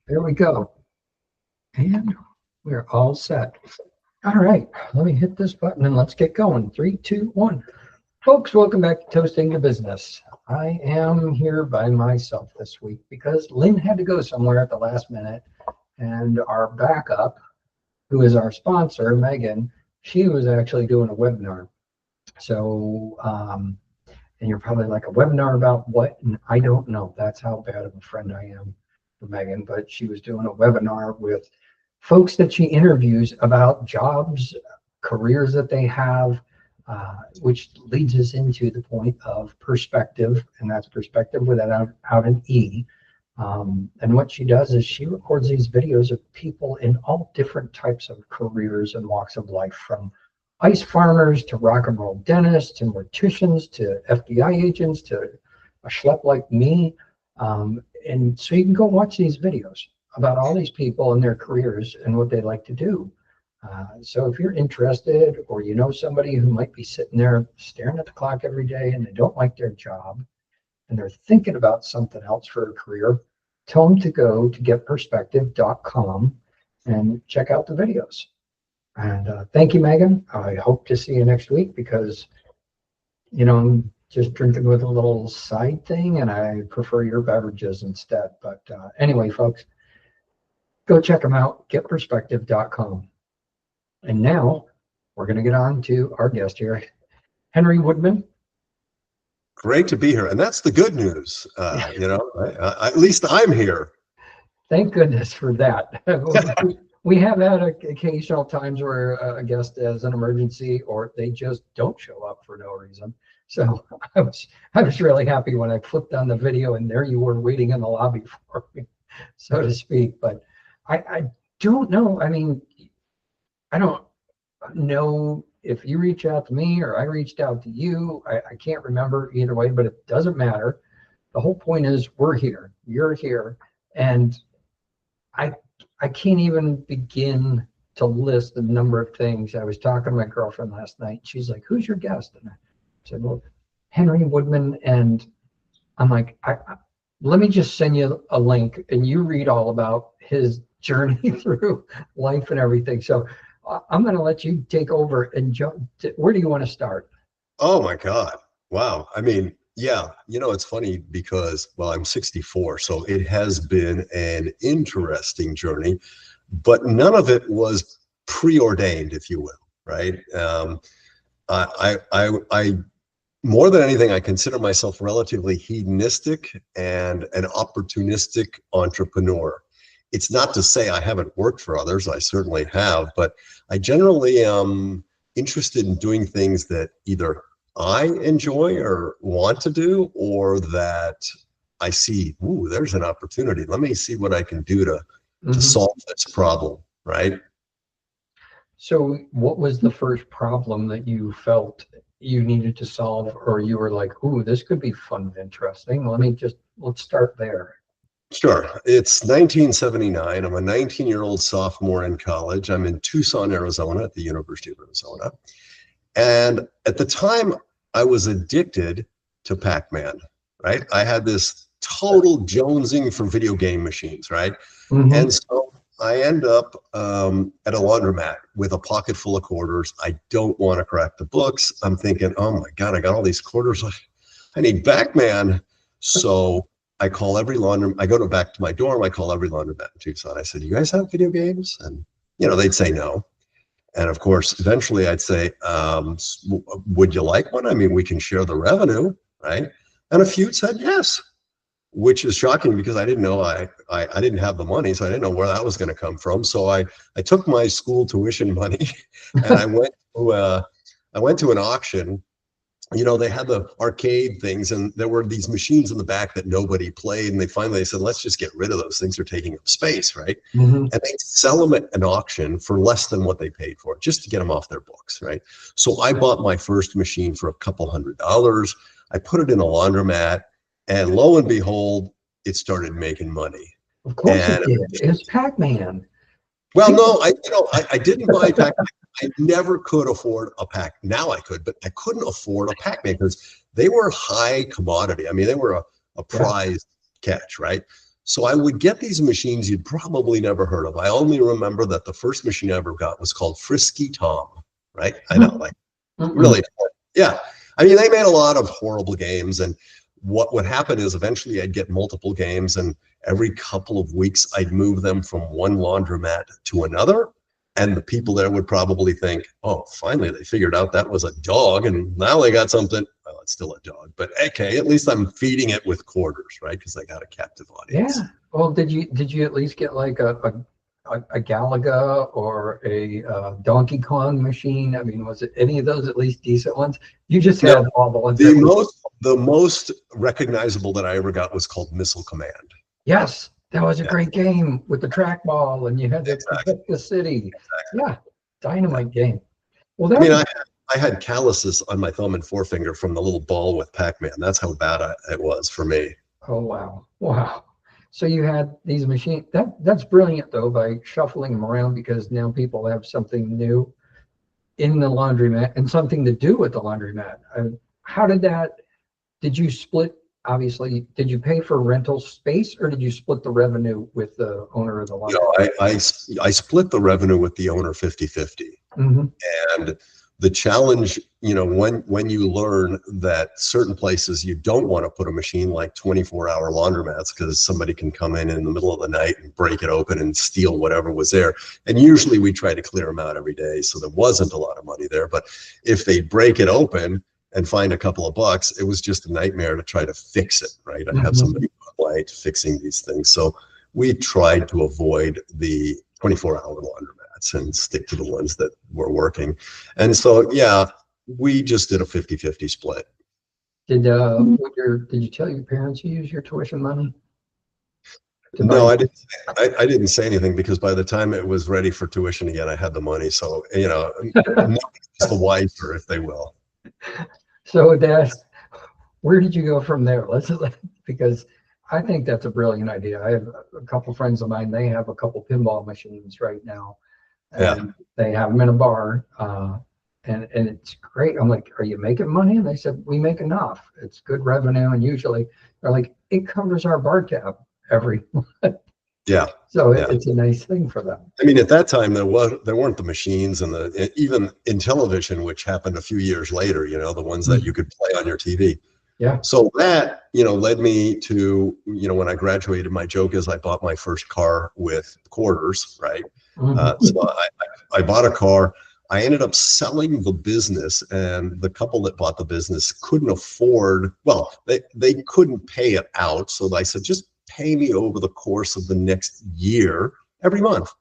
There we go. And we're all set. All right, let me hit this button and let's get going. 3, 2, 1. Folks, welcome back to Toasting the Business. I am here by myself this week because Lynn had to go somewhere at the last minute, and our backup, who is our sponsor, Megan, she was actually doing a webinar. So, and you're probably like, a webinar about what? And I don't know. That's how bad of a friend I am for Megan. But she was doing a webinar with folks that she interviews about jobs, careers that they have, which leads us into the point of perspective, and that's perspective without an E. And what she does is she records these videos of people in all different types of careers and walks of life, from ice farmers to rock and roll dentists to morticians to FBI agents to a schlep like me. And so you can go watch these videos about all these people and their careers and what they like to do. So if you're interested, or you know somebody who might be sitting there staring at the clock every day and they don't like their job and they're thinking about something else for a career, tell them to go to getperspective.com and check out the videos. And thank you, Megan. I hope to see you next week because, I'm just drinking with a little side thing and I prefer your beverages instead. But anyway, folks, go check them out, getperspective.com. And now we're going to get on to our guest here, Henry Woodman. Great to be here. And that's the good news. At least I'm here. Thank goodness for that. We have had occasional times where a guest has an emergency or they just don't show up for no reason. So I was really happy when I flipped on the video and there you were waiting in the lobby for me, so to speak. But I don't know. I mean, I don't know if you reach out to me or I reached out to you. I can't remember either way, but it doesn't matter. The whole point is we're here, you're here, and I can't even begin to list the number of things. I was talking to my girlfriend last night. She's like, "Who's your guest?" And I said, "Well, Henry Woodman." And I'm like, let me just send you a link and you read all about his journey through life and everything. So I'm going to let you take over and jump. Where do you want to start? Oh my God. Wow. I mean, yeah, it's funny because, well, I'm 64, so it has been an interesting journey, but none of it was preordained, if you will, right? I more than anything, I consider myself relatively hedonistic and an opportunistic entrepreneur. It's not to say I haven't worked for others, I certainly have, but I generally am interested in doing things that either I enjoy or want to do, or that I see, ooh, there's an opportunity. Let me see what I can do to solve this problem, right? So what was the first problem that you felt you needed to solve, or you were like, ooh, this could be fun and interesting? Let's start there. Sure. It's 1979. I'm a 19-year-old sophomore in college. I'm in Tucson, Arizona at the University of Arizona. And at the time, I was addicted to Pac-Man, right? I had this total jonesing for video game machines, right? And so I end up at a laundromat with a pocket full of quarters. I don't want to crack the books. I'm thinking, oh my God, I got all these quarters. I need Pac-Man. So I call every laundromat. I go back to my dorm. I call every laundromat in Tucson. I said, "You guys have video games?" And, they'd say no. And of course, eventually I'd say, "Would you like one? I mean, we can share the revenue," right? And a few said yes, which is shocking because I didn't know I didn't have the money, so I didn't know where that was going to come from. So I took my school tuition money and I went to an auction. They had the arcade things and there were these machines in the back that nobody played. And they said, let's just get rid of those things. They're taking up space, right? And they sell them at an auction for less than what they paid for it, just to get them off their books, right? So I bought my first machine for $200. I put it in a laundromat and lo and behold, it started making money. Of course it did. It's Pac-Man. Well, no, I didn't buy Pac-Man. I never could afford a Pac. Now I could, but I couldn't afford a Pac-Man because they were high commodity. I mean, they were a prize catch, right? So I would get these machines you'd probably never heard of. I only remember that the first machine I ever got was called Frisky Tom, right? I know, like really, yeah. I mean, they made a lot of horrible games, and what would happen is eventually I'd get multiple games, and every couple of weeks I'd move them from one laundromat to another. And the people there would probably think, oh, finally they figured out that was a dog, and now they got something. Well, it's still a dog, but okay, at least I'm feeding it with quarters, right? Because I got a captive audience. Yeah. Well, did you at least get like a Galaga or a Donkey Kong machine? I mean, was it any of those at least decent ones? You just had all the ones. The most recognizable that I ever got was called Missile Command. Yes, that was a great game with the trackball, and you had to protect the city. Yeah, dynamite game. Well, that I mean, I had calluses on my thumb and forefinger from the little ball with Pac-Man. That's how bad it was for me. Oh, wow. Wow. So you had these machines. That's brilliant, though, by shuffling them around, because now people have something new in the laundromat and something to do with the laundromat. How did you split, obviously, did you pay for rental space, or did you split the revenue with the owner of the laundromat? I split the revenue with the owner 50-50. Mm-hmm. And the challenge, when you learn that certain places you don't want to put a machine like 24-hour laundromats, because somebody can come in the middle of the night and break it open and steal whatever was there. And usually we try to clear them out every day, so there wasn't a lot of money there. But if they break it open and find a couple of bucks, it was just a nightmare to try to fix it, right? I have somebody on light fixing these things. So we tried to avoid the 24-hour laundromats and stick to the ones that were working. And so, yeah, we just did a 50-50 split. Did you tell your parents you used your tuition money? No, I didn't. I didn't say anything, because by the time it was ready for tuition again, I had the money. So, nobody's the wiser, if they will. So, Dad, where did you go from there? Because I think that's a brilliant idea. I have a couple friends of mine. They have a couple pinball machines right now, and they have them in a bar, and it's great. I'm like, are you making money? And they said, we make enough. It's good revenue, and usually they're like, it covers our bar tab every month. Yeah. So it's a nice thing for them. I mean, at that time there weren't the machines and even in television, which happened a few years later. The ones that you could play on your TV. Yeah. So that, led me to, when I graduated, my joke is I bought my first car with quarters, right? So I bought a car. I ended up selling the business, and the couple that bought the business couldn't afford, well, they couldn't pay it out. So I said, just pay me over the course of the next year, every month,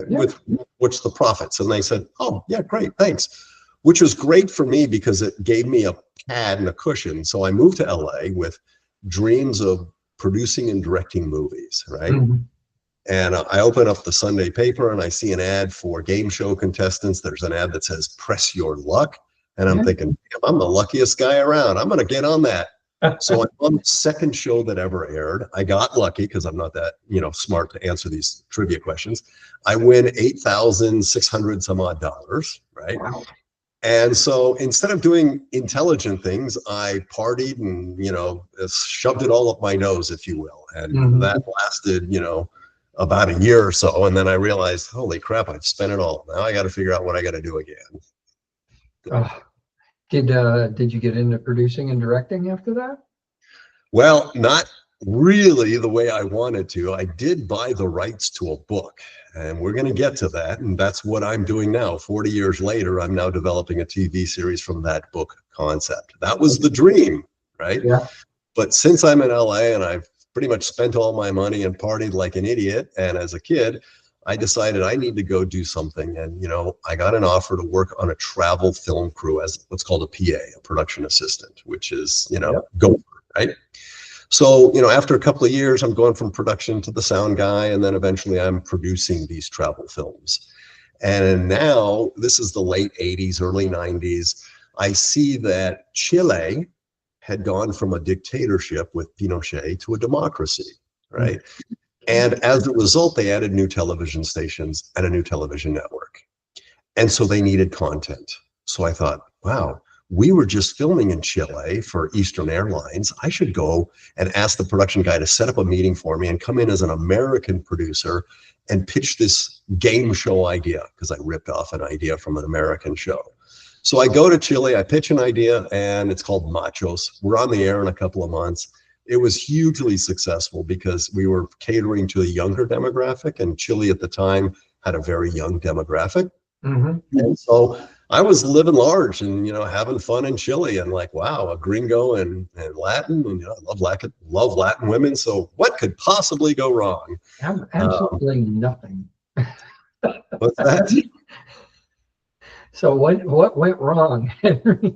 with which the profits. And they said, oh, yeah, great, thanks. Which was great for me because it gave me a pad and a cushion. So I moved to LA with dreams of producing and directing movies, right? And I open up the Sunday paper and I see an ad for game show contestants. There's an ad that says, press your luck. And I'm thinking, I'm the luckiest guy around. I'm going to get on that. So I'm on the second show that ever aired. I got lucky because I'm not that, smart to answer these trivia questions. I win $8,600 some odd dollars, right? Wow. And so instead of doing intelligent things, I partied and, shoved it all up my nose, if you will. And that lasted, about a year or so. And then I realized, holy crap, I've spent it all. Now I got to figure out what I got to do again. Did you get into producing and directing after that? Well, not really the way I wanted to. I did buy the rights to a book, and we're going to get to that. And that's what I'm doing now. 40 years later, I'm now developing a TV series from that book concept. That was the dream, right? Yeah. But since I'm in LA and I've pretty much spent all my money and partied like an idiot, and as a kid, I decided I need to go do something. And, I got an offer to work on a travel film crew as what's called a PA, a production assistant, which is, go, right? So, after a couple of years, I'm going from production to the sound guy, and then eventually I'm producing these travel films. And now, this is the late 80s, early 90s, I see that Chile had gone from a dictatorship with Pinochet to a democracy, right? And as a result, they added new television stations and a new television network. And so they needed content. So I thought, wow, we were just filming in Chile for Eastern Airlines. I should go and ask the production guy to set up a meeting for me and come in as an American producer and pitch this game show idea, because I ripped off an idea from an American show. So I go to Chile, I pitch an idea, and it's called Machos. We're on the air in a couple of months. It was hugely successful because we were catering to a younger demographic, and Chile at the time had a very young demographic. And so I was living large and, having fun in Chile, and like, wow, a gringo and Latin, and I love Latin women. So what could possibly go wrong? Absolutely nothing. What's that? So what went wrong, Henry?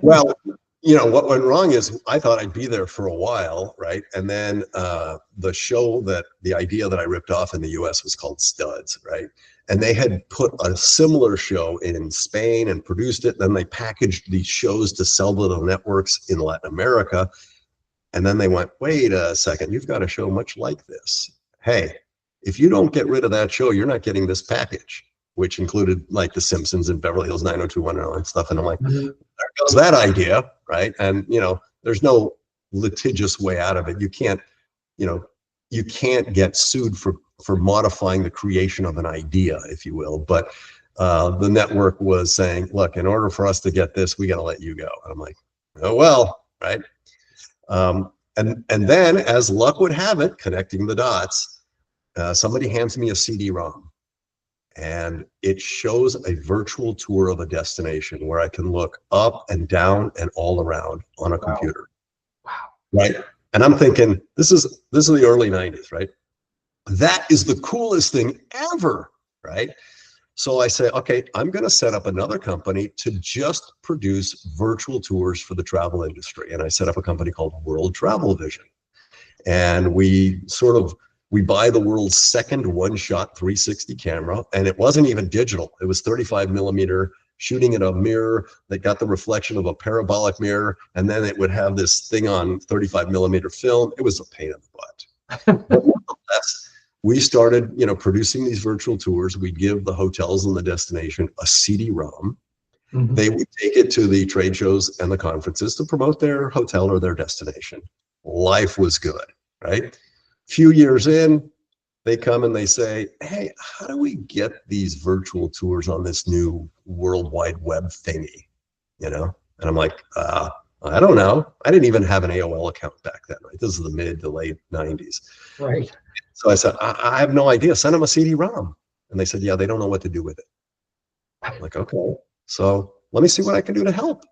Well, what went wrong is I thought I'd be there for a while, right? And then the idea that I ripped off in the US was called Studs, right? And they had put a similar show in Spain and produced it. Then they packaged these shows to sell to the networks in Latin America. And then they went, wait a second, you've got a show much like this. Hey, if you don't get rid of that show, you're not getting this package, which included like The Simpsons and Beverly Hills 90210 and all that stuff. And I'm like, there goes that idea, right? And, there's no litigious way out of it. You can't get sued for modifying the creation of an idea, if you will. But the network was saying, look, in order for us to get this, we got to let you go. And I'm like, oh, well, right. And then, as luck would have it, connecting the dots, somebody hands me a CD-ROM. And it shows a virtual tour of a destination where I can look up and down and all around on a computer. Wow. Right. And I'm thinking, this is the early 90s, right? That is the coolest thing ever, right? So I say, okay, I'm going to set up another company to just produce virtual tours for the travel industry. And I set up a company called World Travel Vision. And we buy the world's second one-shot 360 camera, and it wasn't even digital. It was 35 millimeter, shooting in a mirror that got the reflection of a parabolic mirror, and then it would have this thing on 35 millimeter film. It was a pain in the butt. But nonetheless, we started, producing these virtual tours. We'd give the hotels and the destination a CD-ROM. They would take it to the trade shows and the conferences to promote their hotel or their destination. Life was good, right? Few years in, they come and they say, hey, how do we get these virtual tours on this new World Wide Web thingy? And I'm like, I don't know. I didn't even have an AOL account back then, right? This is the mid to late 90s. Right. So I said, I have no idea. Send them a CD-ROM. And they said, yeah, they don't know what to do with it. I'm like, okay, so let me see what I can do to help,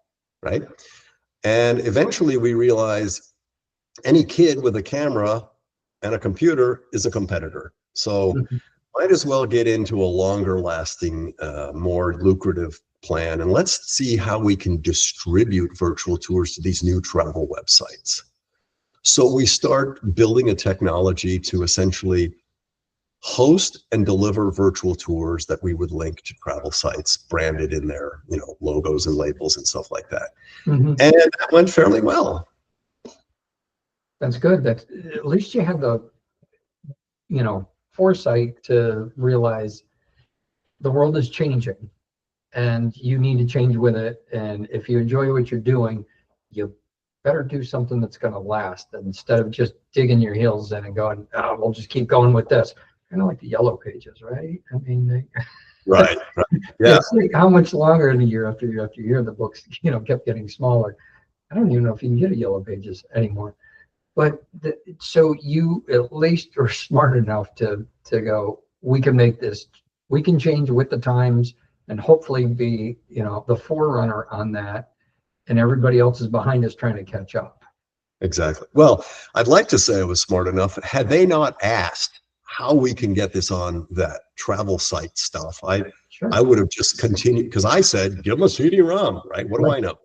right? And eventually we realized any kid with a camera and a computer is a competitor. So might as well get into a longer lasting, more lucrative plan. And let's see how we can distribute virtual tours to these new travel websites. So we start building a technology to essentially host and deliver virtual tours that we would link to travel sites branded in their, logos and labels and stuff like that. And that went fairly well. That's good. That at least you have the, foresight to realize the world is changing and you need to change with it. And if you enjoy what you're doing, you better do something that's going to last instead of just digging your heels in and going, oh, we'll just keep going with this. Kind of like the Yellow Pages, right? I mean, right. Yeah. It's like how much longer in a year after year the books, kept getting smaller. I don't even know if you can get a Yellow Pages anymore. But so you at least are smart enough to go, we can make this, we can change with the times and hopefully be, the forerunner on that. And everybody else is behind us trying to catch up. Exactly. Well, I'd like to say I was smart enough. Had they not asked how we can get this on that travel site stuff, I would have just continued, because I said, give them a CD-ROM, right? What do I know?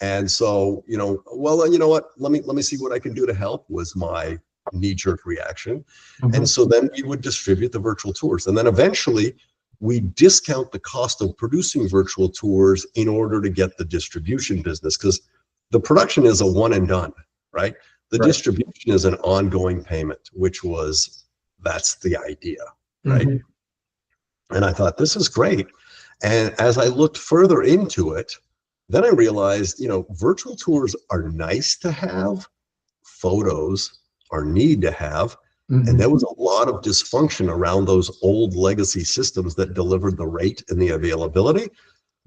And so, well, you know what? Let me see what I can do to help was my knee-jerk reaction. And so then we would distribute the virtual tours. And then eventually we discount the cost of producing virtual tours in order to get the distribution business, because the production is a one and done, right? The distribution is an ongoing payment, that's the idea, right? And I thought, this is great. And as I looked further into it, Then I realized, virtual tours are nice to have, photos are need to have. And there was a lot of dysfunction around those old legacy systems that delivered the rate and the availability.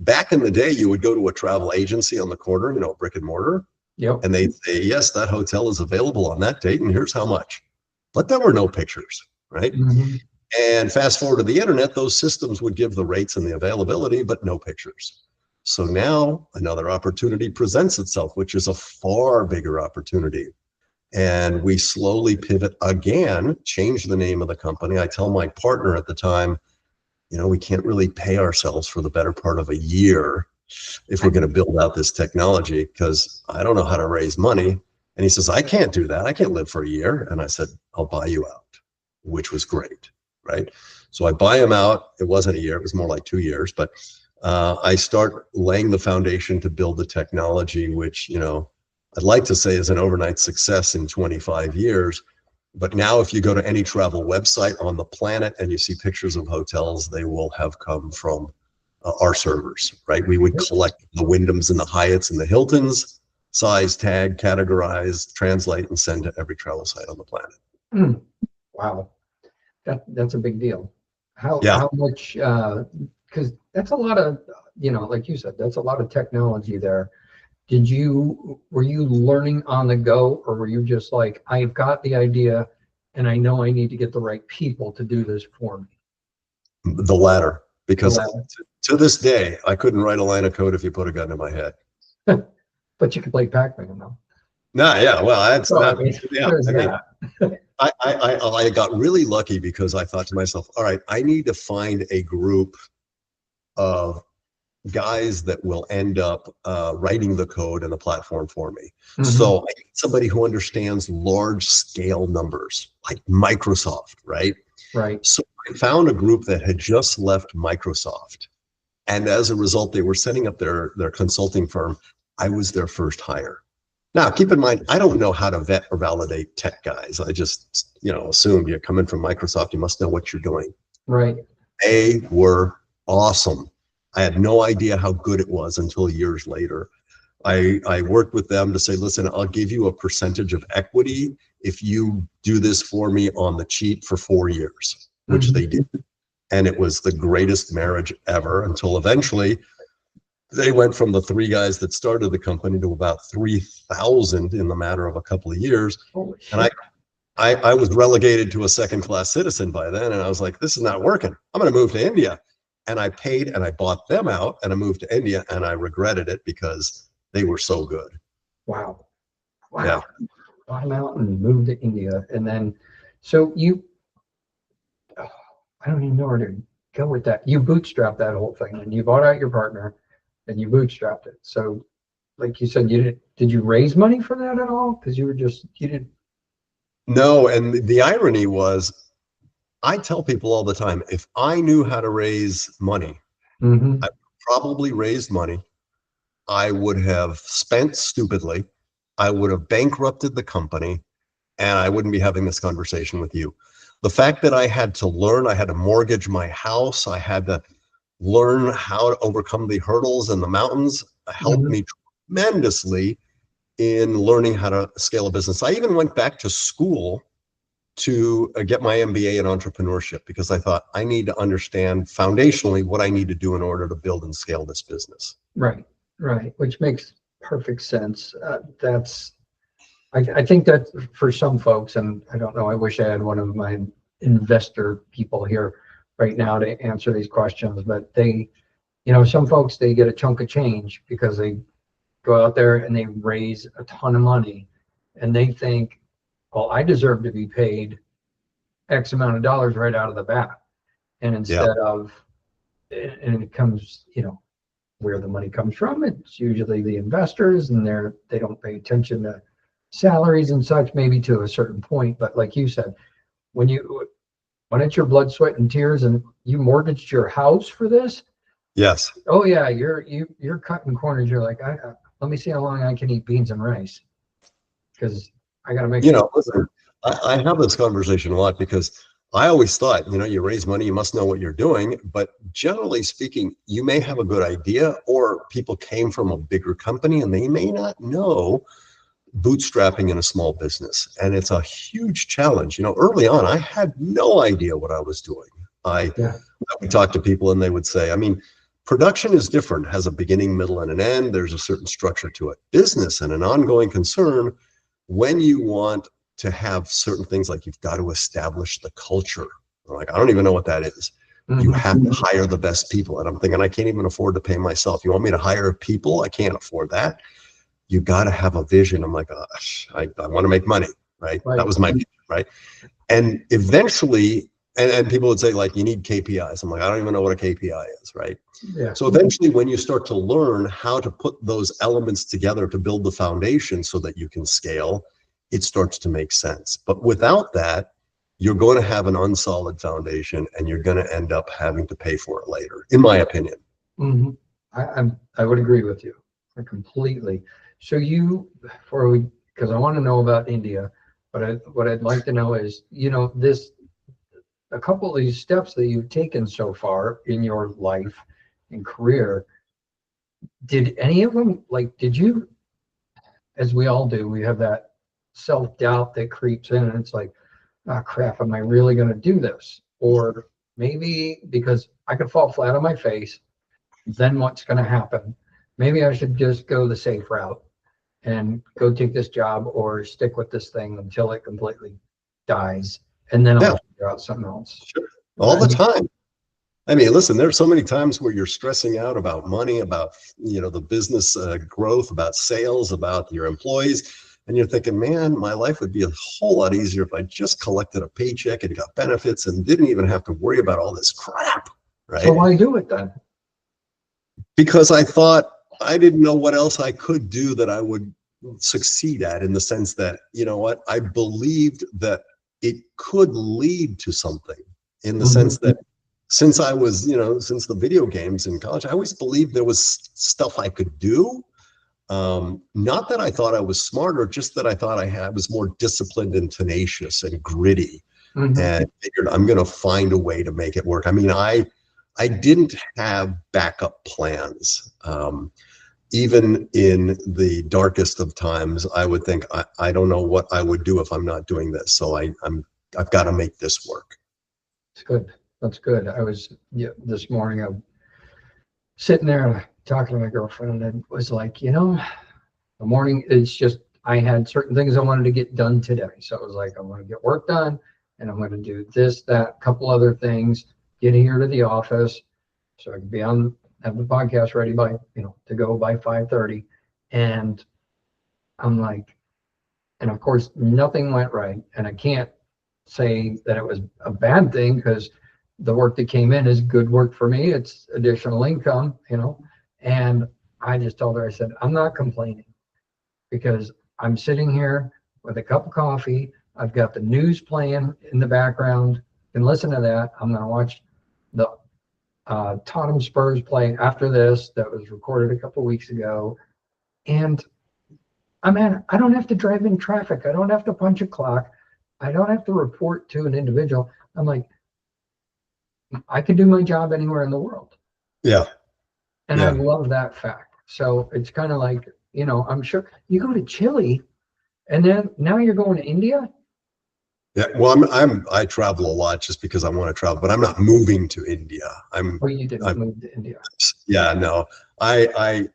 Back in the day, you would go to a travel agency on the corner, brick and mortar, Yep. and they'd say, yes, that hotel is available on that date, and here's how much. But there were no pictures, right? And fast forward to the internet, those systems would give the rates and the availability, but no pictures. So now another opportunity presents itself, which is a far bigger opportunity. And we slowly pivot again, change the name of the company. I tell my partner at the time, we can't really pay ourselves for the better part of a year if we're going to build out this technology, because I don't know how to raise money. And he says, I can't do that. I can't live for a year. And I said, I'll buy you out, which was great, right? So I buy him out. It wasn't a year. It was more like 2 years. But I start laying the foundation to build the technology, which, I'd like to say is an overnight success in 25 years. But now if you go to any travel website on the planet and you see pictures of hotels, they will have come from our servers, right? We would collect the Wyndhams and the Hyatts and the Hiltons, size, tag, categorize, translate, and send to every travel site on the planet. Wow. That's a big deal. How much, because that's a lot of, like you said, that's a lot of technology there. Were you learning on the go, or were you just like, I've got the idea and I know I need to get the right people to do this for me? The latter, because to this day, I couldn't write a line of code if you put a gun to my head. But you can play Pac-Man now. No, yeah, well, that's not, I got really lucky because I thought to myself, all right, I need to find a group of guys that will end up writing the code and the platform for me. So I need somebody who understands large scale numbers, like Microsoft, right? Right. So I found a group that had just left Microsoft. And as a result, they were setting up their consulting firm. I was their first hire. Now, keep in mind, I don't know how to vet or validate tech guys. I just, assumed you're coming from Microsoft, you must know what you're doing. Right. They were awesome. I had no idea how good it was until years later. I worked with them to say, listen, I'll give you a percentage of equity if you do this for me on the cheap for 4 years, which they did. And it was the greatest marriage ever, until eventually they went from the 3 guys that started the company to about 3,000 in the matter of a couple of years. And I was relegated to a second-class citizen by then. And I was like, this is not working. I'm going to move to India. And I paid and I bought them out and I moved to India, and I regretted it because they were so good. Wow. Yeah. Bought them out and moved to India. And then, so I don't even know where to go with that. You bootstrapped that whole thing, and you bought out your partner and you bootstrapped it. So like you said, did you raise money for that at all? Because you didn't. No, and the irony was, I tell people all the time, if I knew how to raise money, I probably raised money. I would have spent stupidly. I would have bankrupted the company, and I wouldn't be having this conversation with you. The fact that I had to learn, I had to mortgage my house, I had to learn how to overcome the hurdles and the mountains, helped me tremendously in learning how to scale a business. I even went back to school to get my MBA in entrepreneurship, because I thought I need to understand foundationally what I need to do in order to build and scale this business. Right, which makes perfect sense. I think that for some folks, and I don't know, I wish I had one of my investor people here right now to answer these questions, but they, some folks, they get a chunk of change because they go out there and they raise a ton of money, and they think, well, I deserve to be paid X amount of dollars right out of the bat. And instead of, and it comes, where the money comes from, it's usually the investors, and they don't pay attention to salaries and such, maybe to a certain point. But like you said, when it's your blood, sweat, and tears, and you mortgaged your house for this. Yes. Oh yeah, you're cutting corners. You're like, let me see how long I can eat beans and rice, because I got to make. Listen, I have this conversation a lot, because I always thought, you raise money, you must know what you're doing. But generally speaking, you may have a good idea, or people came from a bigger company and they may not know bootstrapping in a small business. And it's a huge challenge. Early on, I had no idea what I was doing. I would talk to people and they would say, production is different, has a beginning, middle, and an end. There's a certain structure to it. Business and an ongoing concern, when you want to have certain things, like you've got to establish the culture. Like, I don't even know what that is. You have to hire the best people. And I'm thinking, I can't even afford to pay myself. You want me to hire people? I can't afford that. You got to have a vision. I'm like, gosh, I want to make money, right? That was my vision, right? And eventually, and people would say, like, you need KPIs. I'm like, I don't even know what a KPI is, right? Yeah. So eventually, when you start to learn how to put those elements together to build the foundation so that you can scale, it starts to make sense. But without that, you're going to have an unsolid foundation and you're going to end up having to pay for it later, in my opinion. I would agree with you completely. So because I want to know about India, but what I'd like to know is, a couple of these steps that you've taken so far in your life and career, did any of them, did you, as we all do, we have that self-doubt that creeps in and it's like, oh crap, am I really going to do this? Or maybe because I could fall flat on my face, then what's going to happen? Maybe I should just go the safe route and go take this job or stick with this thing until it completely dies. And then I'll figure out something else. Sure. All the time. Listen, there's so many times where you're stressing out about money, about, the business growth, about sales, about your employees. And you're thinking, man, my life would be a whole lot easier if I just collected a paycheck and got benefits and didn't even have to worry about all this crap, right? So why do it then? Because I thought I didn't know what else I could do that I would succeed at, in the sense that, I believed that it could lead to something, in the sense that since I was, since the video games in college, I always believed there was stuff I could do. Not that I thought I was smarter, just that I thought I was more disciplined and tenacious and gritty, and figured I'm going to find a way to make it work. I didn't have backup plans. Even in the darkest of times, I would think, I don't know what I would do if I'm not doing this. So I've got to make this work. It's good. That's good. I was this morning, I'm sitting there talking to my girlfriend, and it was like, the morning, it's just, I had certain things I wanted to get done today. So it was like, I want to get work done, and I'm going to do this, that, couple other things, get here to the office so I can have the podcast ready by, to go by 5:30. And I'm like, and of course, nothing went right. And I can't say that it was a bad thing, because the work that came in is good work for me. It's additional income, and I just told her, I said, I'm not complaining, because I'm sitting here with a cup of coffee. I've got the news playing in the background, and listen to that. I'm going to watch the Tottenham Spurs play after this, that was recorded a couple of weeks ago. And I don't have to drive in traffic. I don't have to punch a clock. I don't have to report to an individual. I'm like, I could do my job anywhere in the world. Yeah. And I love that fact. So it's kind of like, I'm sure you go to Chile and then now you're going to India. Yeah, well, I travel a lot just because I want to travel, but I'm not moving to India. You didn't move to India. Yeah, no. I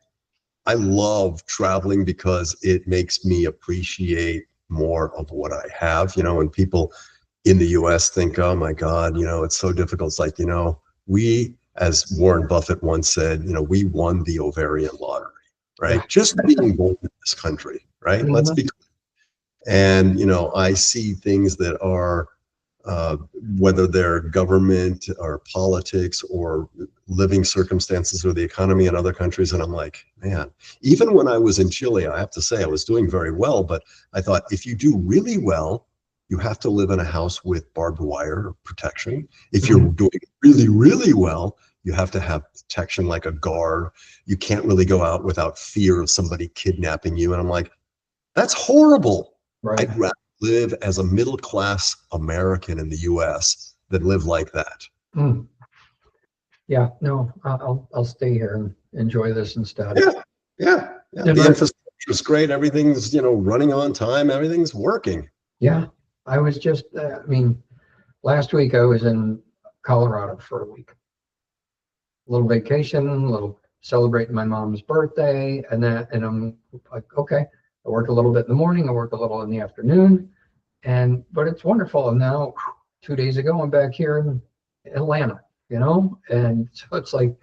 love traveling because it makes me appreciate more of what I have. When people in the US think, oh my God, it's so difficult. It's like, we, as Warren Buffett once said, we won the ovarian lottery, right? Just being born in this country, right? Let's be clear. And, I see things that are, whether they're government or politics or living circumstances or the economy in other countries. And I'm like, man, even when I was in Chile, I have to say I was doing very well, but I thought, if you do really well, you have to live in a house with barbed wire protection. If you're doing really, really well, you have to have protection like a guard. You can't really go out without fear of somebody kidnapping you. And I'm like, that's horrible. Right. I'd rather live as a middle-class American in the US than live like that. Mm. Yeah, no, I'll stay here and enjoy this instead. Yeah. The infrastructure is great. Everything's, running on time. Everything's working. Yeah, I was just, last week I was in Colorado for a week. A little vacation, a little celebrating my mom's birthday, and I'm like, okay, I work a little bit in the morning, I work a little in the afternoon, but it's wonderful. And now 2 days ago, I'm back here in Atlanta, and so it's like,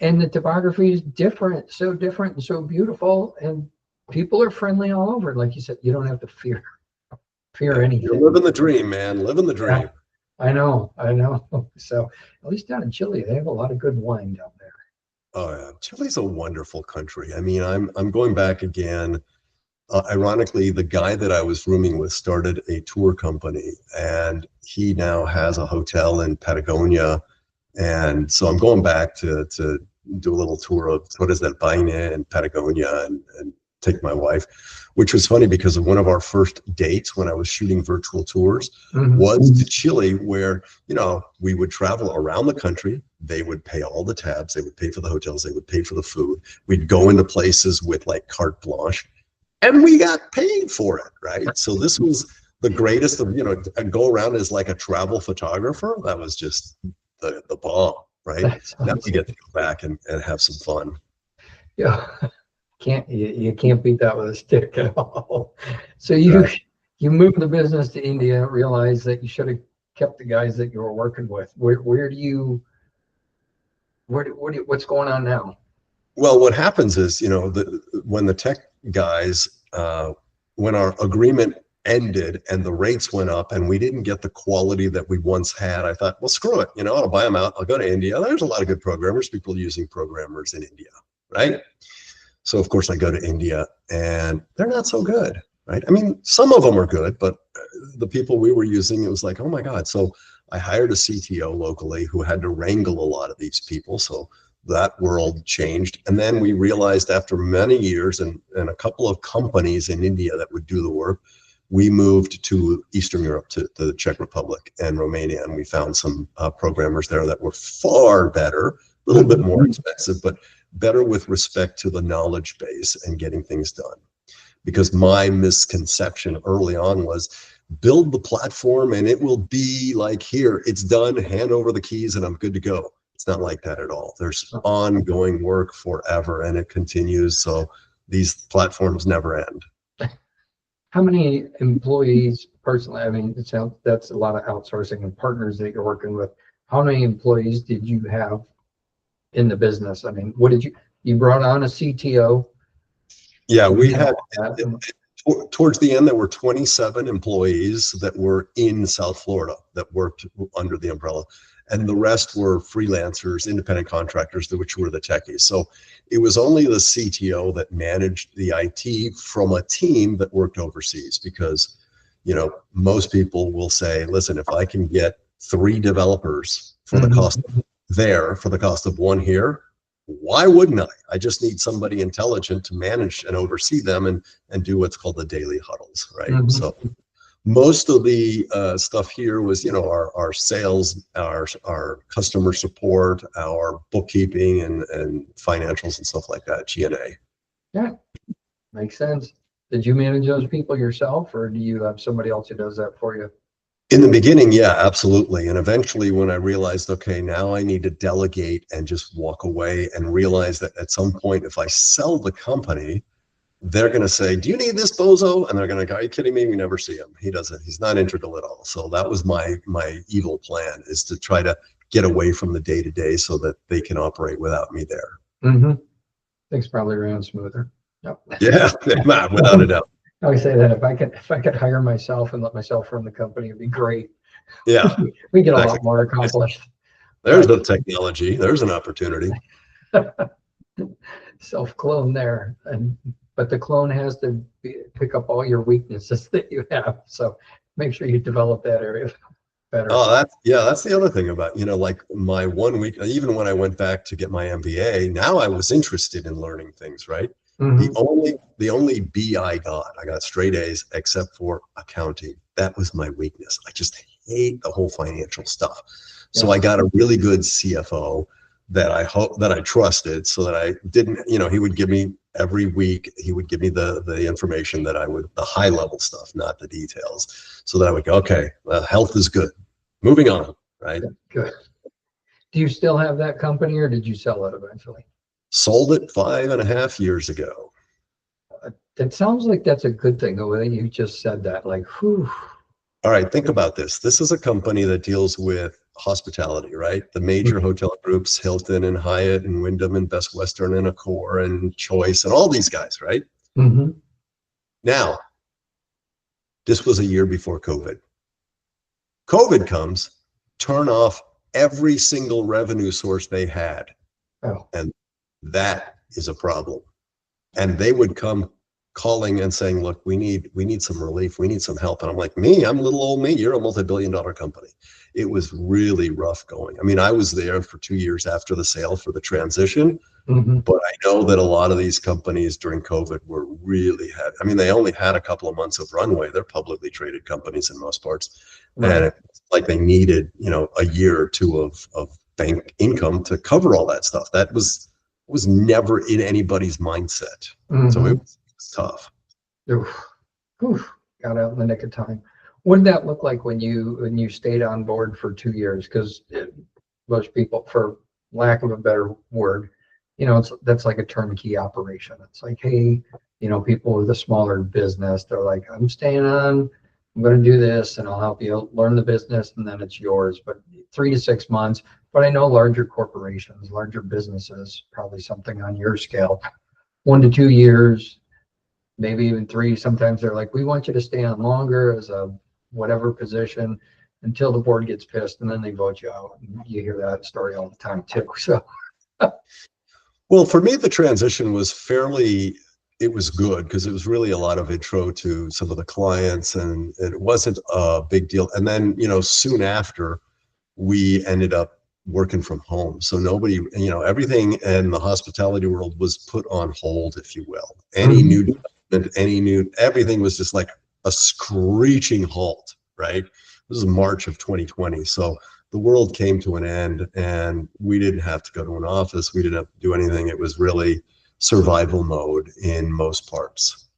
and the topography is different and so beautiful, and people are friendly all over. Like you said, you don't have to fear anything. You're living the dream, man. Living the dream. Yeah, I know. So at least down in Chile, they have a lot of good wine down there. Oh yeah, Chile's a wonderful country. I mean, I'm going back again. Ironically, the guy that I was rooming with started a tour company, and he now has a hotel in Patagonia. And so I'm going back to do a little tour of what is that, Baine in Patagonia, and take my wife, which was funny because of one of our first dates when I was shooting virtual tours was to Chile, where, we would travel around the country. They would pay all the tabs. They would pay for the hotels. They would pay for the food. We'd go into places with like carte blanche, and we got paid for it, right? So this was the greatest of, go around as like a travel photographer. That was just the bomb, right? Now we get to go back and have some fun. Yeah, you can't beat that with a stick at all. So you moved the business to India, realized that you should have kept the guys that you were working with. What's going on now? Well, what happens is, when the tech guys, when our agreement ended and the rates went up and we didn't get the quality that we once had, I thought, well, screw it. I'll buy them out. I'll go to India. There's a lot of good programmers, people using programmers in India, right? So of course I go to India, and they're not so good, right? I mean, some of them are good, but the people we were using, it was like, oh my God. So I hired a CTO locally who had to wrangle a lot of these people. So that world changed. And then we realized after many years and a couple of companies in India that would do the work, we moved to Eastern Europe, to the Czech Republic and Romania, and we found some programmers there that were far better, a little bit more expensive, but better with respect to the knowledge base and getting things done. Because my misconception early on was, build the platform and it will be like, here, it's done, hand over the keys and I'm good to go. It's not like that at all. There's ongoing work forever, and it continues. So these platforms never end. How many employees personally? I mean, that's a lot of outsourcing and partners that you're working with. How many employees did you have in the business? I mean, what did you brought on a CTO? Yeah, we had, towards the end, there were 27 employees that were in South Florida that worked under the umbrella. And the rest were freelancers, independent contractors, which were the techies. So it was only the CTO that managed the IT from a team that worked overseas, because, most people will say, listen, if I can get 3 developers for the cost for the cost of 1 here, why wouldn't I? I just need somebody intelligent to manage and oversee them and do what's called the daily huddles, right? So most of the stuff here was, our sales, our customer support, our bookkeeping and financials and stuff like that, G&A. Yeah, makes sense. Did you manage those people yourself, or do you have somebody else who does that for you? In the beginning, yeah, absolutely. And eventually when I realized, okay, now I need to delegate and just walk away, and realize that at some point, if I sell the company, they're going to say, do you need this bozo? And they're going to go, are you kidding me? We never see him. He doesn't, he's not integral at all. So that was my evil plan, is to try to get away from the day-to-day so that they can operate without me there. Things probably ran smoother. Yep. Yeah, without a doubt. I always say that if I could hire myself and let myself run the company, it'd be great. Yeah. We get a lot more accomplished. There's the technology. There's an opportunity. Self-clone there. But the clone has to pick up all your weaknesses that you have. So make sure you develop that area better. Oh, that's the other thing about, like my 1 week, even when I went back to get my MBA, now I was interested in learning things, right? Hmm. The only B I got straight A's except for accounting. That was my weakness. I just hate the whole financial stuff. So Yeah. I got a really good CFO that I trusted, so that I didn't, he would give me every week, he would give me the information that the high level stuff, not the details, so that I would go, okay, health is good. Moving on, right? Good. Do you still have that company, or did you sell it eventually? Sold it 5.5 years ago. It sounds like that's a good thing, the way you just said that. Like, whew. All right, think about this. This is a company that deals with hospitality, right? The major hotel groups, Hilton and Hyatt and Wyndham and Best Western and Accor and Choice and all these guys, right? Mm-hmm. Now, this was a year before COVID. COVID comes, turn off every single revenue source they had. Oh, And that is a problem. And they would come calling and saying, look, we need some relief, we need some help. And I'm like, I'm little old me, you're a multi-billion-dollar company. It was really rough going. I mean, I was there for 2 years after the sale for the transition, mm-hmm. but I know that a lot of these companies during COVID were they only had a couple of months of runway. They're publicly traded companies in most parts. Right. And it's like they needed, a year or two of bank income to cover all that stuff. That was never in anybody's mindset. So Mm-hmm. it was tough. Oof. Oof. Got out in the nick of time. What did that look like when you stayed on board for 2 years? Because most people, for lack of a better word, that's like a turnkey operation. It's like, hey, people with a smaller business, they're like, I'm staying on, I'm going to do this, and I'll help you learn the business, and then it's yours. But 3 to 6 months. But I know larger corporations, larger businesses, probably something on your scale, 1 to 2 years, maybe even three. Sometimes they're like, we want you to stay on longer as a whatever position until the board gets pissed, and then they vote you out. And you hear that story all the time too. So, Well, for me, the transition it was good because it was really a lot of intro to some of the clients, and it wasn't a big deal. And then, soon after, we ended up working from home. So nobody, everything in the hospitality world was put on hold, if you will. Any mhm. new development, everything was just like a screeching halt, right? This is March of 2020. So the world came to an end, and we didn't have to go to an office. We didn't have to do anything. It was really survival mode in most parts.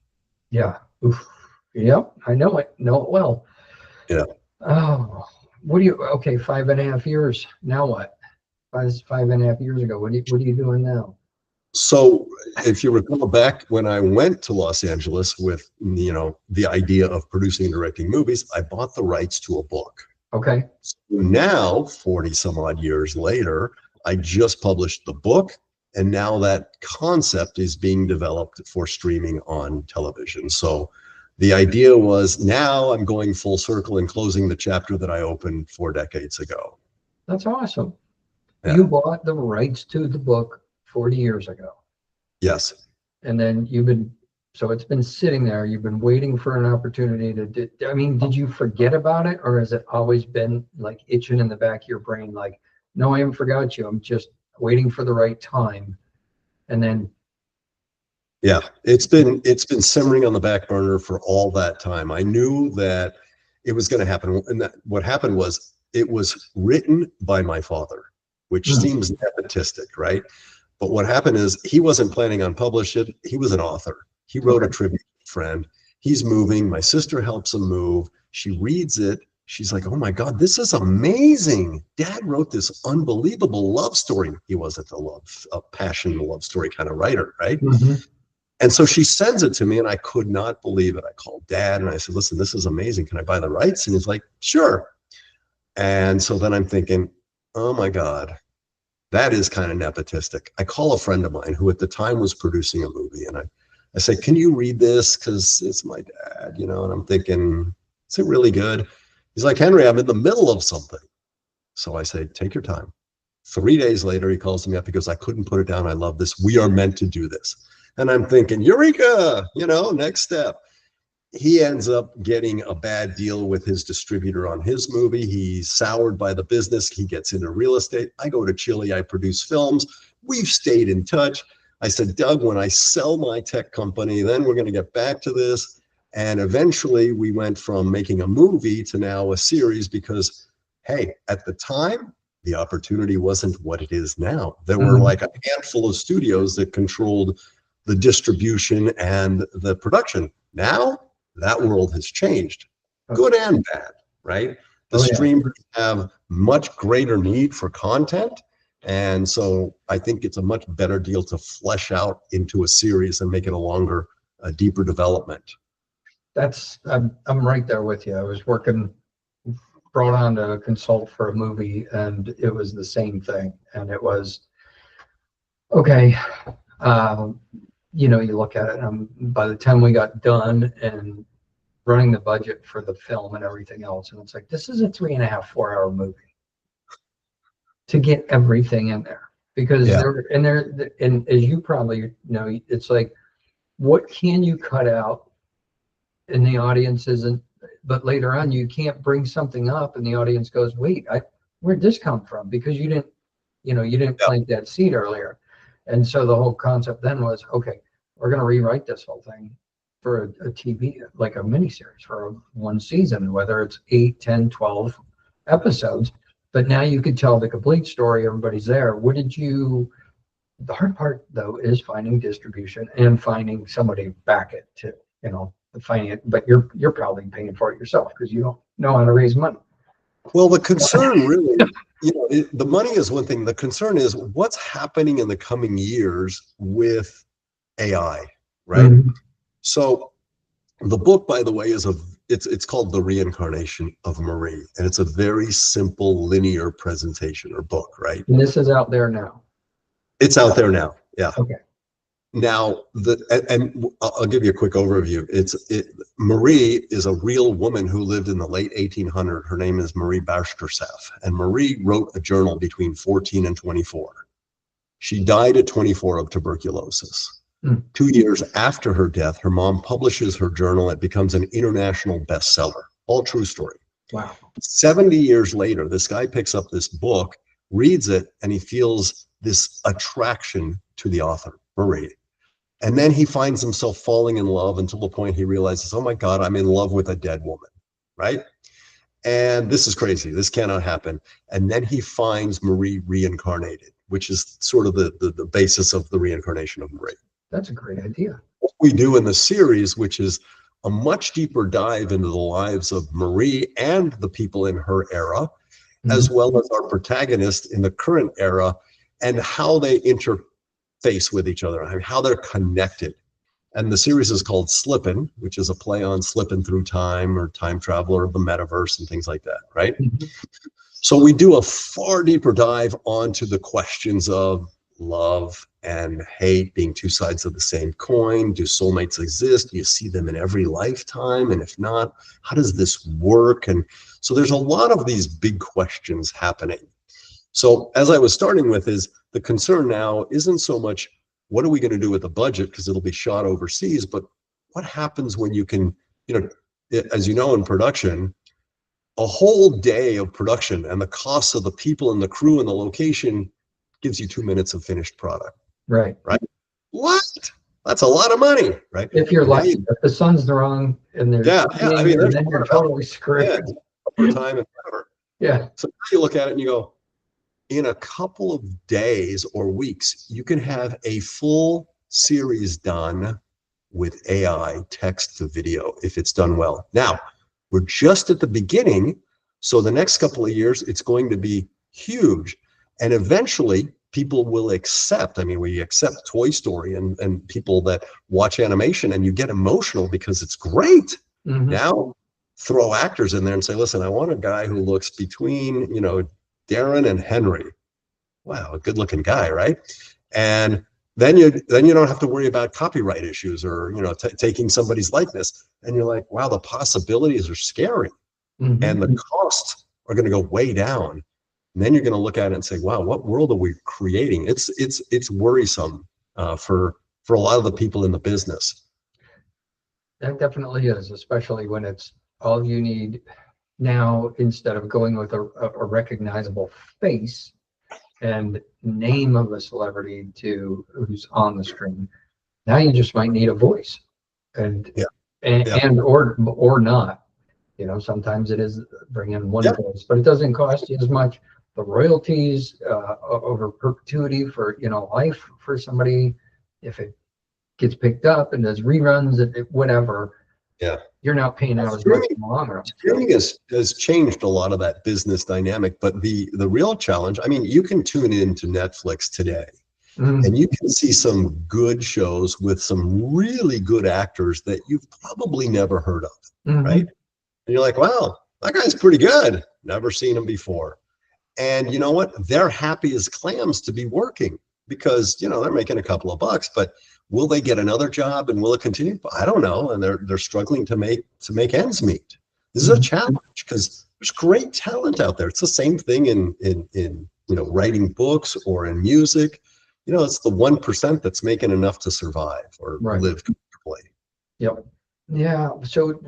Yeah. Oof. Yep. I know it well. Yeah. Oh, okay, 5.5 years. Now what? 5.5 years ago. What are you doing now? So if you recall back when I went to Los Angeles with, the idea of producing and directing movies, I bought the rights to a book. Okay. So now, 40 some odd years later, I just published the book, and now that concept is being developed for streaming on television. So the idea was, now I'm going full circle and closing the chapter that I opened 4 decades ago. That's awesome. Yeah. You bought the rights to the book 40 years ago. Yes. And then so it's been sitting there. You've been waiting for an opportunity did you forget about it, or has it always been like itching in the back of your brain? Like, no, I haven't forgot you. I'm just waiting for the right time. And then, Yeah, it's been simmering on the back burner for all that time. I knew that it was going to happen, and that what happened was it was written by my father, which seems nepotistic, right? But what happened is he wasn't planning on publishing it. He was an author. He wrote a okay. tribute to a friend. He's moving. My sister helps him move. She reads it. She's like, "Oh my God, this is amazing! Dad wrote this unbelievable love story." He wasn't a passion love story kind of writer, right? Mhm. And so she sends it to me, and I could not believe it. I called Dad and I said, "Listen, this is amazing. Can I buy the rights?" And he's like, "Sure." And so then I'm thinking, oh my God, that is kind of nepotistic. I call a friend of mine who at the time was producing a movie, and I say, "Can you read this? Because it's my dad, And I'm thinking, is it really good? He's like, "Henry, I'm in the middle of something." So I say, "Take your time." 3 days later, he calls me up. He goes, "I couldn't put it down. I love this. We are meant to do this." And I'm thinking, Eureka, next step. He ends up getting a bad deal with his distributor on his movie. He's soured by the business. He gets into real estate. I go to Chile. I produce films. We've stayed in touch. I said, Doug, when I sell my tech company, then we're going to get back to this. And eventually we went from making a movie to now a series because, hey, at the time, the opportunity wasn't what it is now. There were like a handful of studios that controlled the distribution and the production. Now that world has changed, good and bad, right? The streamers have much greater need for content. And so I think it's a much better deal to flesh out into a series and make it a longer, a deeper development. I'm right there with you. I was brought on to consult for a movie, and it was the same thing. And it was, okay, you look at it, and by the time we got done and running the budget for the film and everything else, and it's like, this is a 3.5, 4 hour movie to get everything in there. Because and as you probably know, it's like, what can you cut out and the audience isn't, but later on you can't bring something up and the audience goes, wait, where'd this come from? Because you didn't plant that seed earlier. And so the whole concept then was, okay, we're going to rewrite this whole thing for a TV, like a miniseries for one season, whether it's 8, 10, 12 episodes. But now you could tell the complete story. Everybody's there. The hard part though is finding distribution and finding somebody to back it to, finding it, but you're probably paying for it yourself because you don't know how to raise money. Well, the concern really, the money is one thing. The concern is what's happening in the coming years with AI, right? So the book, by the way, it's called The Reincarnation of Marie, and it's a very simple linear presentation or book, right? And this is out there now. It's out there now. Yeah. Okay. Now, and I'll give you a quick overview. Marie is a real woman who lived in the late 1800s. Her name is Marie Bashkirtseff, and Marie wrote a journal between 14 and 24. She died at 24 of tuberculosis. 2 years after her death, her mom publishes her journal. It becomes an international bestseller. All true story. Wow. 70 years later, this guy picks up this book, reads it, and he feels this attraction to the author, Marie. And then he finds himself falling in love until the point he realizes, oh my God, I'm in love with a dead woman, right? And this is crazy. This cannot happen. And then he finds Marie reincarnated, which is sort of the basis of the reincarnation of Marie. That's a great idea. What we do in the series, which is a much deeper dive into the lives of Marie and the people in her era, as well as our protagonist in the current era, and how they interface with each other, how they're connected. And the series is called Slippin', which is a play on slipping through time or time travel or the metaverse and things like that, right? So we do a far deeper dive onto the questions of love and hate being two sides of the same coin. Do soulmates exist? Do you see them in every lifetime? And if not, how does this work? And so there's a lot of these big questions happening. So as I was starting with is the concern now isn't so much what are we going to do with the budget because it'll be shot overseas, but what happens when you can, as you know, in production, a whole day of production and the cost of the people and the crew and the location gives you 2 minutes of finished product. Right. What? That's a lot of money, right? If you're lucky, if the sun's wrong and there's I mean, and then you're totally screwed. Time and whatever. Yeah. So you look at it and you go, in a couple of days or weeks, you can have a full series done with AI, text to video, if it's done well. Now, we're just at the beginning, so the next couple of years, it's going to be huge. And eventually, people will accept, we accept Toy Story and people that watch animation and you get emotional because it's great. Now, throw actors in there and say, listen, I want a guy who looks between, Darren and Henry. Wow, a good looking guy, right? And then you don't have to worry about copyright issues or, taking somebody's likeness. And you're like, wow, the possibilities are scary. And the costs are going to go way down. And then you're going to look at it and say, wow, what world are we creating? It's worrisome for a lot of the people in the business. That definitely is, especially when it's all you need now, instead of going with a recognizable face, and name of a celebrity to who's on the screen. Now you just might need a voice, and Yeah. and, Yeah. and or not. Sometimes it is bring in one Yeah. voice, but it doesn't cost you as much. The royalties over perpetuity for life for somebody, if it gets picked up and does reruns, whatever, Yeah. you're not paying out as much Streaming, in the long run. streaming has changed a lot of that business dynamic, but the real challenge, I mean, you can tune into Netflix today and you can see some good shows with some really good actors that you've probably never heard of, right? And you're like, wow, that guy's pretty good. Never seen him before. And you know what? They're happy as clams to be working because, they're making a couple of bucks, but will they get another job and will it continue? I don't know. And they're struggling to make ends meet. This is a challenge because there's great talent out there. It's the same thing in writing books or in music. It's the 1% that's making enough to survive or live comfortably. Yep. Yeah. So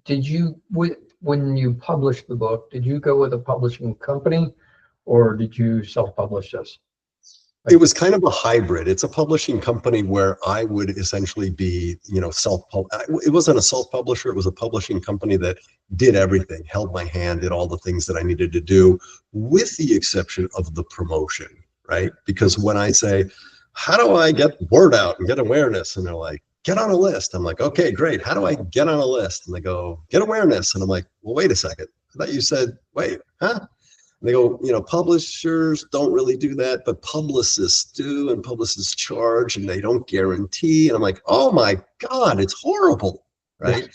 did you, when you published the book, did you go with a publishing company or did you self-publish this? It was kind of a hybrid. It's a publishing company where I would essentially be, it wasn't a self-publisher. It was a publishing company that did everything, held my hand, did all the things that I needed to do, with the exception of the promotion, right? Because when I say, how do I get word out and get awareness? And they're like, get on a list. I'm like, okay, great. How do I get on a list? And they go, get awareness. And I'm like, well, wait a second. I thought you said, wait, huh? They go, publishers don't really do that, but publicists do, and publicists charge, and they don't guarantee. And I'm like, oh my God, it's horrible, right?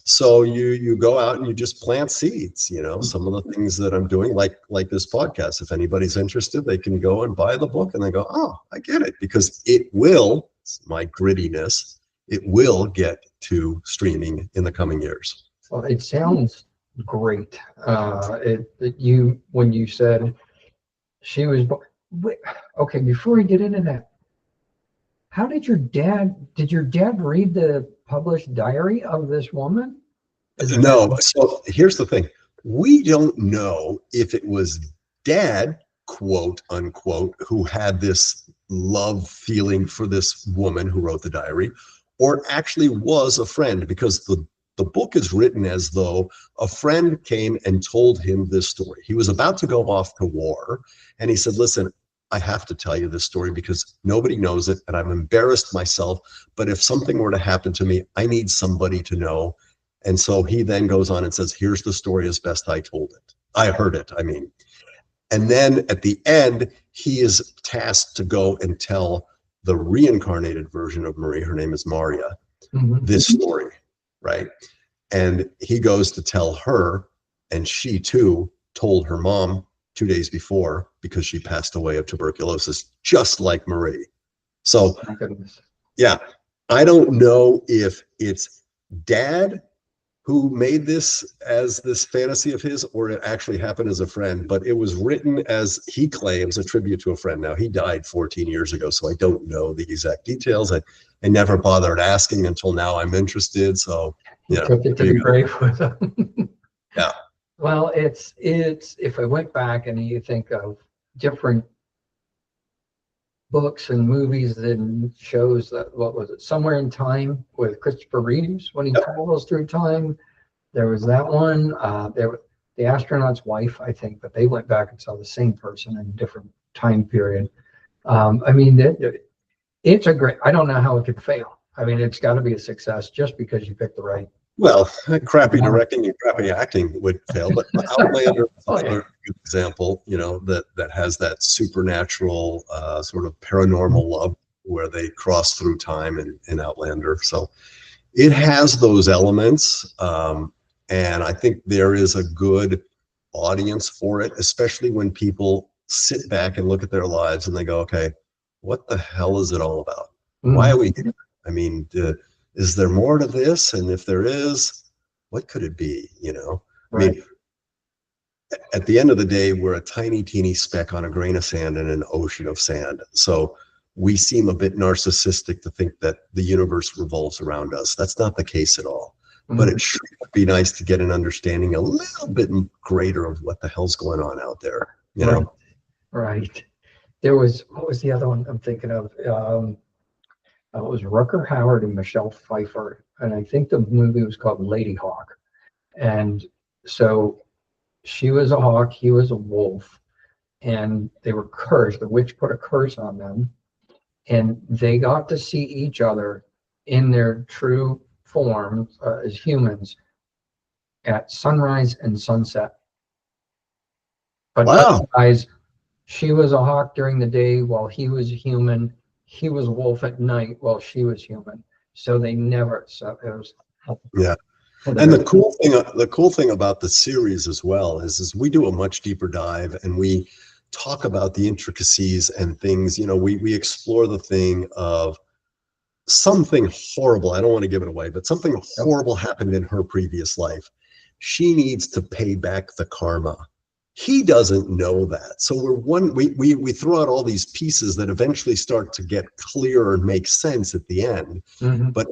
So you go out and you just plant seeds. Some of the things that I'm doing, like this podcast. If anybody's interested, they can go and buy the book, and they go, oh, I get it, because it will. My grittiness, it will get to streaming in the coming years. Well, it sounds great. When you said she was okay, before we get into that, how did your dad read the published diary of this woman? No. So here's the thing. We don't know if it was Dad, quote unquote, who had this love feeling for this woman who wrote the diary, or actually was a friend, because the book is written as though a friend came and told him this story. He was about to go off to war, and he said, listen, I have to tell you this story because nobody knows it, and I'm embarrassed myself, but if something were to happen to me, I need somebody to know. And so he then goes on and says, here's the story as best I heard it, I mean. And then at the end, he is tasked to go and tell the reincarnated version of Marie, her name is Maria, this story, right? And he goes to tell her, and she too told her mom 2 days before, because she passed away of tuberculosis, just like Marie. So, yeah, I don't know if it's Dad who made this as this fantasy of his, or it actually happened as a friend, but it was written, as he claims, a tribute to a friend. Now, he died 14 years ago, so I don't know the exact details. I never bothered asking until now. I'm interested, so took it to the grave with him. Yeah. Well, it's if I went back and you think of different books and movies and shows, that what was it, Somewhere in Time with Christopher Reeves, when he travels through time. There was that one. The astronaut's wife, I think, but they went back and saw the same person in a different time period. I mean, it's a great. I don't know how it could fail. I mean, it's got to be a success just because you picked the right. Well, crappy directing and crappy acting would fail, but Outlander is another good example, that has that supernatural sort of paranormal love where they cross through time in Outlander. So it has those elements, and I think there is a good audience for it, especially when people sit back and look at their lives and they go, okay, what the hell is it all about? Why are we here? I mean, is there more to this? And if there is, what could it be? I mean, at the end of the day, we're a tiny, teeny speck on a grain of sand in an ocean of sand. So we seem a bit narcissistic to think that the universe revolves around us. That's not the case at all. But it sure would be nice to get an understanding a little bit greater of what the hell's going on out there, you know? Right. There was, what was the other one I'm thinking of? It was Rucker Howard and Michelle Pfeiffer, and I think the movie was called Lady Hawk. And so she was a hawk, he was a wolf, and they were cursed. The witch put a curse on them, and they got to see each other in their true form as humans at sunrise and sunset. But Wow. otherwise, she was a hawk during the day while he was human. He was a wolf at night while she was human. So they never. So it was. Yeah. And the cool thing about the series as well is we do a much deeper dive and we talk about the intricacies and things. You know, we explore the thing of something horrible. I don't want to give it away, but something horrible happened in her previous life. She needs to pay back the karma. He doesn't know that. So we throw out all these pieces that eventually start to get clearer and make sense at the end. But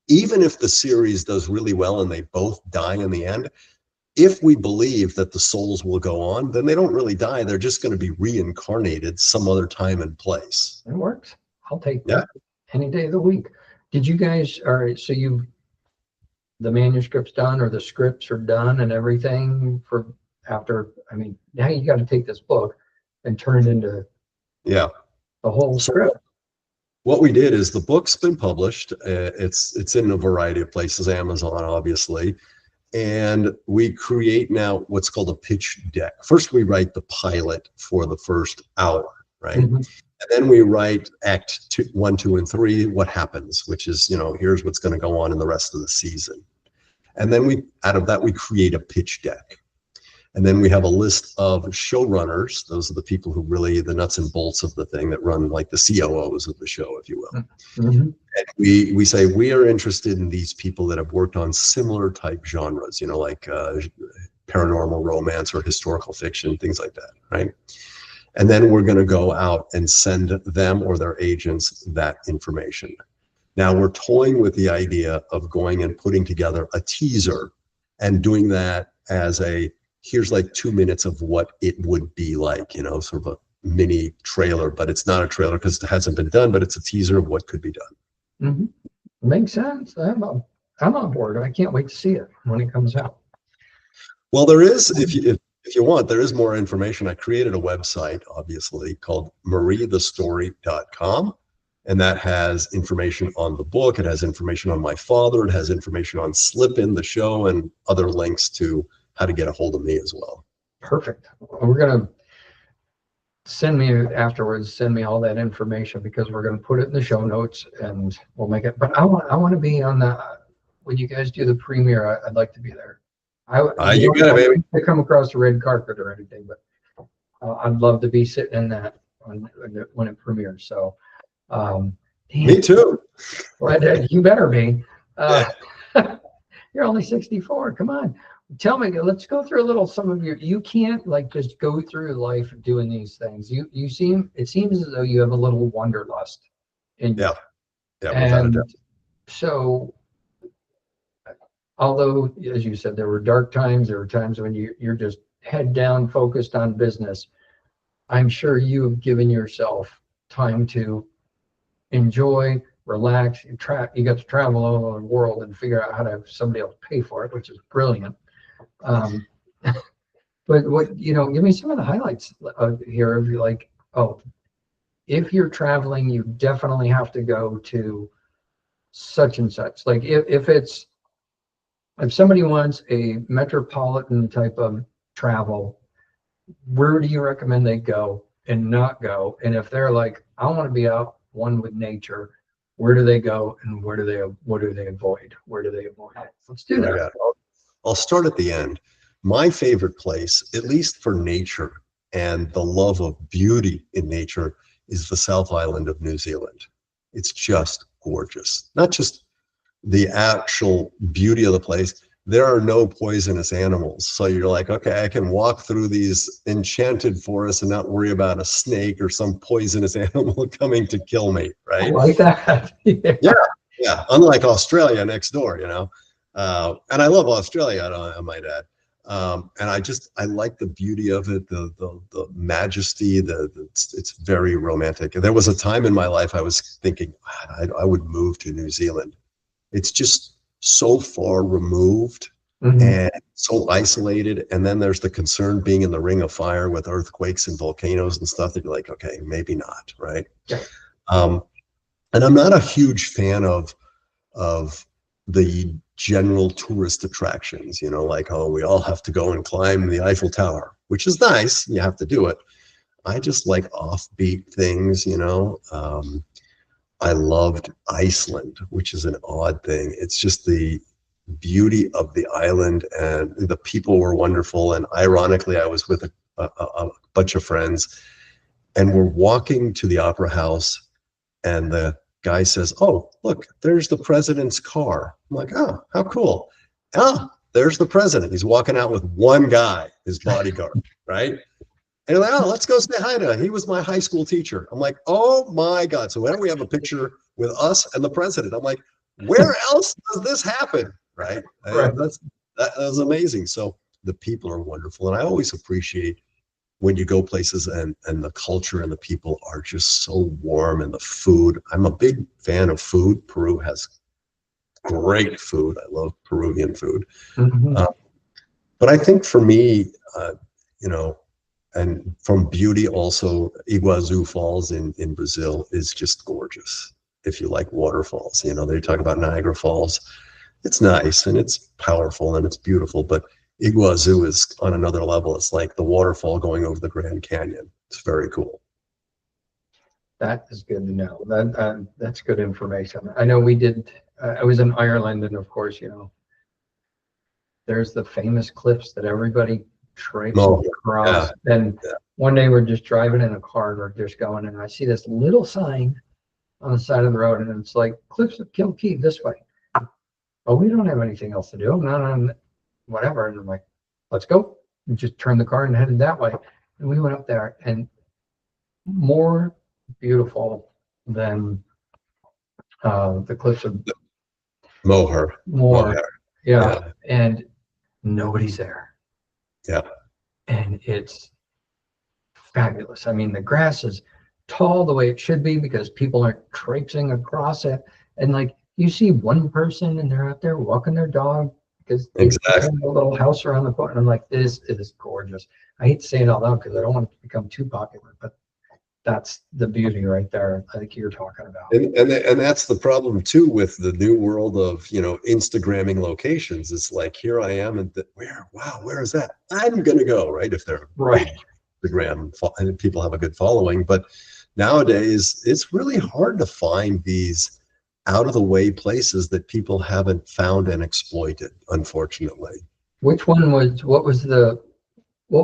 even if the series does really well and they both die in the end, if we believe that the souls will go on, then they don't really die. They're just going to be reincarnated some other time and place. It works. I'll take that any day of the week. Did you guys, all right, so the manuscript's done or the scripts are done and everything for after, I mean, now you got to take this book and turn it into the whole script. What we did is the book's been published. It's in a variety of places, Amazon, obviously. And we create now what's called a pitch deck. First, we write the pilot for the first hour, right? And then we write act 1, 2, and 3, what happens, which is, you know, here's what's going to go on in the rest of the season. And then out of that, we create a pitch deck. And then we have a list of showrunners. Those are the people who really, the nuts and bolts of the thing that run, like the COOs of the show, if you will. And we say, we are interested in these people that have worked on similar type genres, you know, like paranormal romance or historical fiction, things like that, right? And then we're going to go out and send them or their agents that information. Now we're toying with the idea of going and putting together a teaser and doing that as here's like 2 minutes of what it would be like, you know, sort of a mini trailer, but it's not a trailer because it hasn't been done, but it's a teaser of what could be done. Makes sense. I'm on board. I can't wait to see it when it comes out. Well, there is, if you want, there is more information. I created a website, obviously, called mariethestory.com. And that has information on the book. It has information on my father. It has information on Slip In, the show, and other links to how to get a hold of me as well. Perfect. We're going to send me all that information because we're going to put it in the show notes and we'll make it. But I want to be on when you guys do the premiere. I'd like to be there. You got it, baby. I come across the red carpet or anything, but I'd love to be sitting in that when it premieres. So, me too. Well, you better be. You're only 64. Come on. Tell me, let's go through a little, you can't like just go through life doing these things. It seems as though you have a little wanderlust in you. Yeah. And so, although, as you said, there were dark times, there were times when you're just head down, focused on business. I'm sure you have given yourself time to enjoy, relax, you got to travel all over the world and figure out how to have somebody else pay for it, which is brilliant. But give me some of the highlights here of like, if you're traveling, you definitely have to go to such and such. Like if somebody wants a metropolitan type of travel, where do you recommend they go and not go? And if they're like, I want to be out one with nature, where do they go and what do they avoid? Where do they avoid? Let's do that. I'll start at the end. My favorite place, at least for nature and the love of beauty in nature, is the South Island of New Zealand. It's just gorgeous. Not just the actual beauty of the place. There are no poisonous animals. So you're like, okay, I can walk through these enchanted forests and not worry about a snake or some poisonous animal coming to kill me, right? I like that. Yeah. Unlike Australia next door, you know. And I love Australia, I might add. And I like the beauty of it, the majesty, it's very romantic. And there was a time in my life I was thinking, I would move to New Zealand. It's just so far removed and so isolated. And then there's the concern being in the ring of fire with earthquakes and volcanoes and stuff that you're like, okay, maybe not, right? Yeah. And I'm not a huge fan of the general tourist attractions, like, oh, we all have to go and climb the Eiffel Tower, which is nice. You have to do it. I just like offbeat things, I loved Iceland, which is an odd thing. It's just the beauty of the island, and the people were wonderful. And ironically, I was with a bunch of friends, and we're walking to the opera house, and the guy says, "Oh, look, there's the president's car." I'm like, "Oh, how cool." "Ah, there's the president. He's walking out with one guy, his bodyguard," right? And they're like, "Oh, let's go say hi to him. He was my high school teacher." I'm like, "Oh my God." So whenever we have a picture with us and the president, I'm like, where else does this happen? Right? Right. That was amazing. So the people are wonderful. And I always appreciate when you go places and the culture and the people are just so warm, and the food. I'm a big fan of food. Peru has great food. I love Peruvian food. But I think for me, and from beauty also, Iguazu Falls in Brazil is just gorgeous. If you like waterfalls, they talk about Niagara Falls. It's nice and it's powerful and it's beautiful, but Iguazu is on another level. It's like the waterfall going over the Grand Canyon. It's very cool. That is good to know. That's good information. I know we did. I was in Ireland, and of course, there's the famous cliffs that everybody traipses across. Yeah, and one day we're just driving in a car, and we're just going, and I see this little sign on the side of the road, and it's like Cliffs of Kilkee this way. Oh, we don't have anything else to do. Not on whatever. And I'm like, let's go. We just turned the car and headed that way. And we went up there, and more beautiful than the Cliffs of Moher. Yeah. And nobody's there. Yeah. And it's fabulous. I mean, the grass is tall the way it should be because people aren't traipsing across it. And like, you see one person and they're out there walking their dog because they have a little house around the corner. And I'm like, it is gorgeous. I hate to say it out loud because I don't want it to become too popular, but that's the beauty right there. I think you're talking about. And that's the problem too with the new world of Instagramming locations. It's like, here I am, and where is that? I'm gonna go, right? If they're right. Instagram and people have a good following, but nowadays it's really hard to find these out of the way places that people haven't found and exploited, unfortunately. What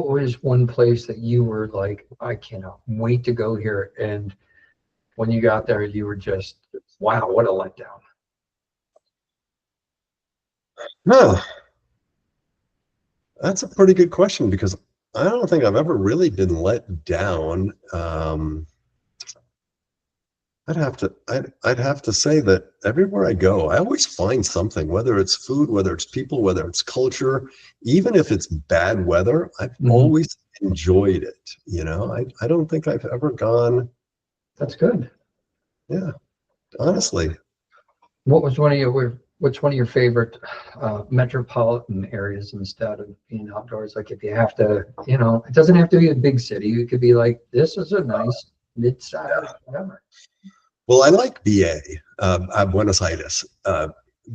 was one place that you were like, I cannot wait to go here? And when you got there, you were just, wow, what a letdown. Huh. That's a pretty good question, because I don't think I've ever really been let down. I'd have to say that everywhere I go, I always find something, whether it's food, whether it's people, whether it's culture, even if it's bad weather, I've always enjoyed it. I don't think I've ever gone. That's good. Yeah, honestly. What's one of your favorite metropolitan areas instead of being outdoors? Like, if you have to, it doesn't have to be a big city. It could be like, this is a nice mid-size, whatever. Well, I like BA, Buenos Aires,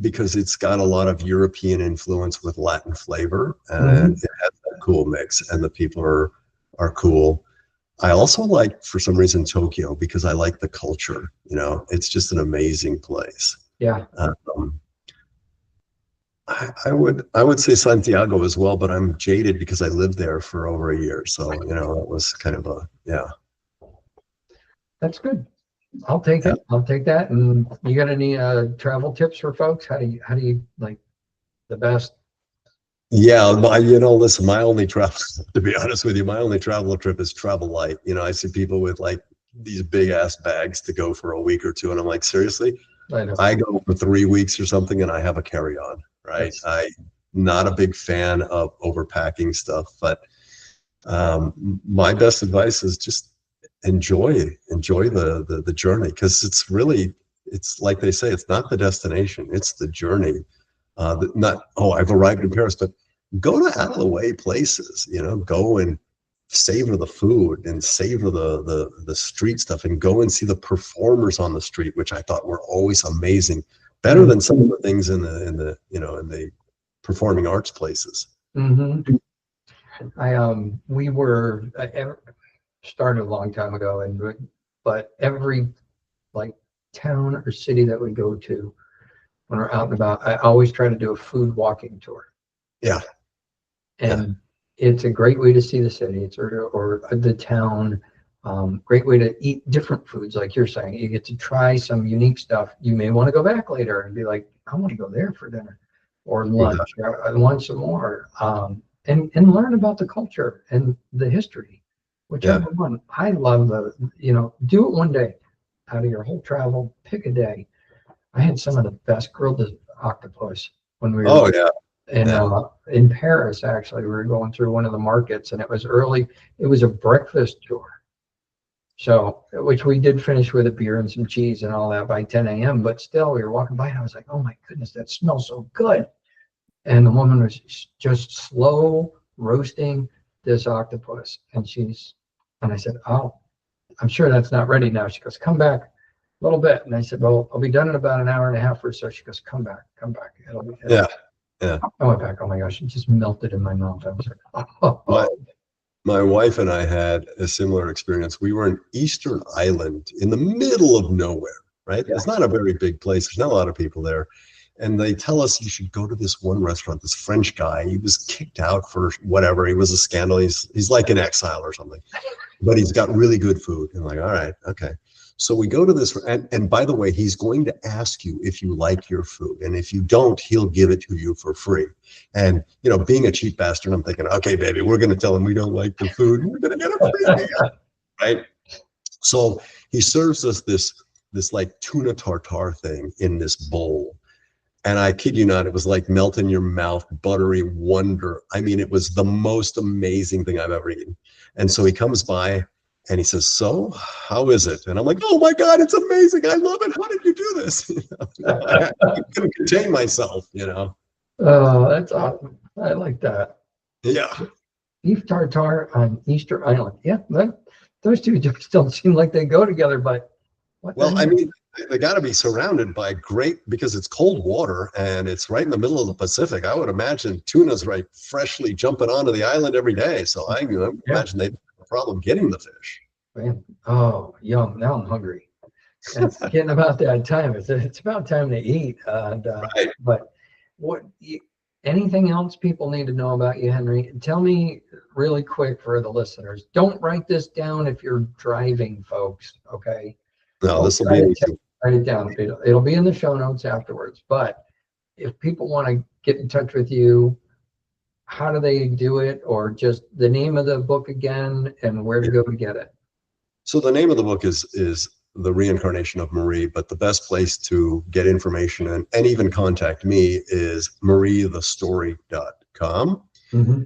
because it's got a lot of European influence with Latin flavor, and it has that cool mix, and the people are cool. I also like, for some reason, Tokyo, because I like the culture. It's just an amazing place. Yeah. I would say Santiago as well, but I'm jaded because I lived there for over a year, so it was kind of That's good. I'll take it. I'll take that. And you got any travel tips for folks? How do you like the best? Yeah, listen, my only travel, to be honest with you, my only travel trip is travel light. I see people with like these big ass bags to go for a week or two, and I'm like, seriously? I go for 3 weeks or something, and I have a carry-on, right? not a big fan of overpacking stuff, but my best advice is just enjoy the journey, because it's like they say, it's not the destination, it's the journey. Not, oh, I've arrived in Paris, but go to out of the way places, go and savor the food and savor the street stuff, and go and see the performers on the street, which I thought were always amazing, better than some of the things in the performing arts places. Mm-hmm. We were started a long time ago, but every like town or city that we go to, when we're out and about, I always try to do a food walking tour. Yeah. And it's a great way to see the city, or the town. Great way to eat different foods, like you're saying. You get to try some unique stuff. You may want to go back later and be like, I want to go there for dinner or lunch, or I want some more. And learn about the culture and the history, whichever one. I love do it one day out of your whole travel. Pick a day. I had some of the best grilled octopus when we were in Paris. Actually, we were going through one of the markets, and it was early. It was a breakfast tour, so which we did finish with a beer and some cheese and all that by 10 a.m. But still, we were walking by, and I was like, "Oh my goodness, that smells so good!" And the woman was just slow roasting this octopus, and I said, "Oh, I'm sure that's not ready now." She goes, "Come back a little bit." And I said, "Well, I'll be done in about an hour and a half or so." She goes, come back. It'll be good. Yeah. I went back. Oh my gosh, it just melted in my mouth. I was like, oh. My wife and I had a similar experience. We were in Eastern Island in the middle of nowhere, right? Yeah. It's not a very big place. There's not a lot of people there. And they tell us you should go to this one restaurant, this French guy. He was kicked out for whatever. He was a scandal. He's like in exile or something, but he's got really good food. And like, all right, okay. So we go to this, and by the way, he's going to ask you if you like your food. And if you don't, he'll give it to you for free. And, being a cheap bastard, I'm thinking, okay, baby, we're going to tell him we don't like the food. We're going to get a free meal, right? So he serves us this like tuna tartare thing in this bowl. And I kid you not, it was like melt in your mouth, buttery wonder. I mean, it was the most amazing thing I've ever eaten. And so he comes by and he says, "So, how is it?" And I'm like, "Oh my God, it's amazing. I love it. How did you do this?" I couldn't contain myself, Oh, that's awesome. I like that. Yeah. Beef tartare on Easter Island. Yeah, those two just don't seem like they go together, but I mean, they got to be surrounded by because it's cold water and it's right in the middle of the Pacific. I would imagine tuna's right freshly jumping onto the island every day. So I imagine they'd have a problem getting the fish. Man. Oh, yum. Now I'm hungry. And it's getting about that time. It's about time to eat. Right. But anything else people need to know about you, Henry? Tell me really quick for the listeners. Don't write this down if you're driving, folks. Okay. No, this will be easy. Write it down. It'll be in the show notes afterwards. But if people want to get in touch with you, how do they do it? Or just the name of the book again and where to go to get it? So the name of the book is The Reincarnation of Marie, but the best place to get information and even contact me is mariethestory.com. Mm-hmm.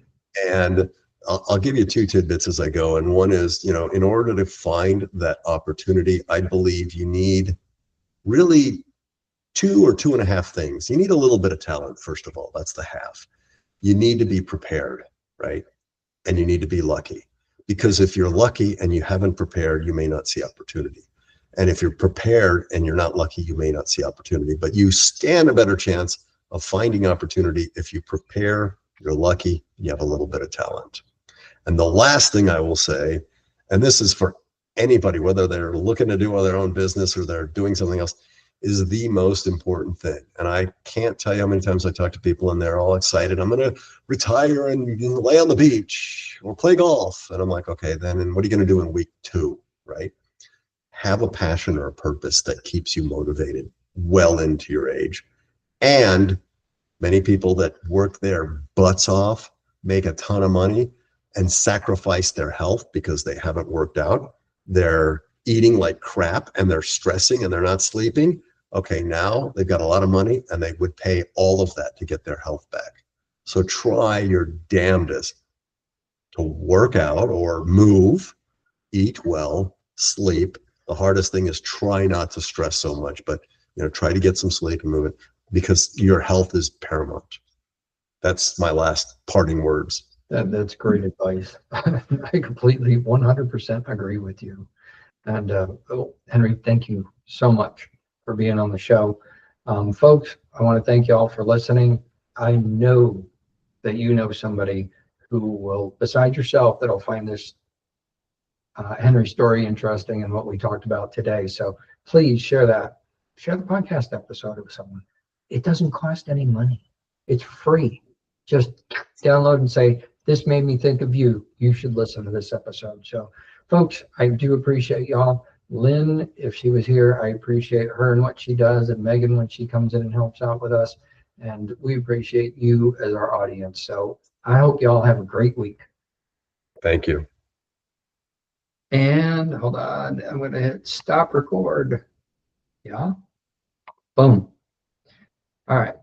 And I'll give you two tidbits as I go. And one is, in order to find that opportunity, I believe you need really 2 or 2.5 things. You need a little bit of talent, first of all. That's the half. You need to be prepared, right? And you need to be lucky. Because if you're lucky and you haven't prepared, you may not see opportunity. And if you're prepared and you're not lucky, you may not see opportunity. But you stand a better chance of finding opportunity if you prepare, you're lucky, you have a little bit of talent. And the last thing I will say, and this is for anybody, whether they're looking to do their own business or they're doing something else, is the most important thing. And I can't tell you how many times I talk to people and they're all excited. I'm going to retire and lay on the beach or play golf. And I'm like, okay, then, and what are you going to do in week 2, right? Have a passion or a purpose that keeps you motivated well into your age. And many people that work their butts off, make a ton of money, and sacrifice their health because they haven't worked out. They're eating like crap and they're stressing and they're not sleeping. Okay, now they've got a lot of money and they would pay all of that to get their health back. So try your damnedest to work out or move, eat well, sleep. The hardest thing is try not to stress so much, but try to get some sleep and move it, because your health is paramount. That's my last parting words. That's great advice. I completely 100% agree with you. And Henry, thank you so much for being on the show. Folks, I want to thank you all for listening. I know that you know somebody who will, besides yourself, that'll find this Henry story interesting and what we talked about today. So please share that. Share the podcast episode with someone. It doesn't cost any money. It's free. Just download and say, this made me think of you. You should listen to this episode. So folks, I do appreciate y'all. Lynn, if she was here, I appreciate her and what she does, and Megan when she comes in and helps out with us. And we appreciate you as our audience. So I hope y'all have a great week. Thank you. And hold on, I'm going to hit stop record. Yeah. Boom. All right.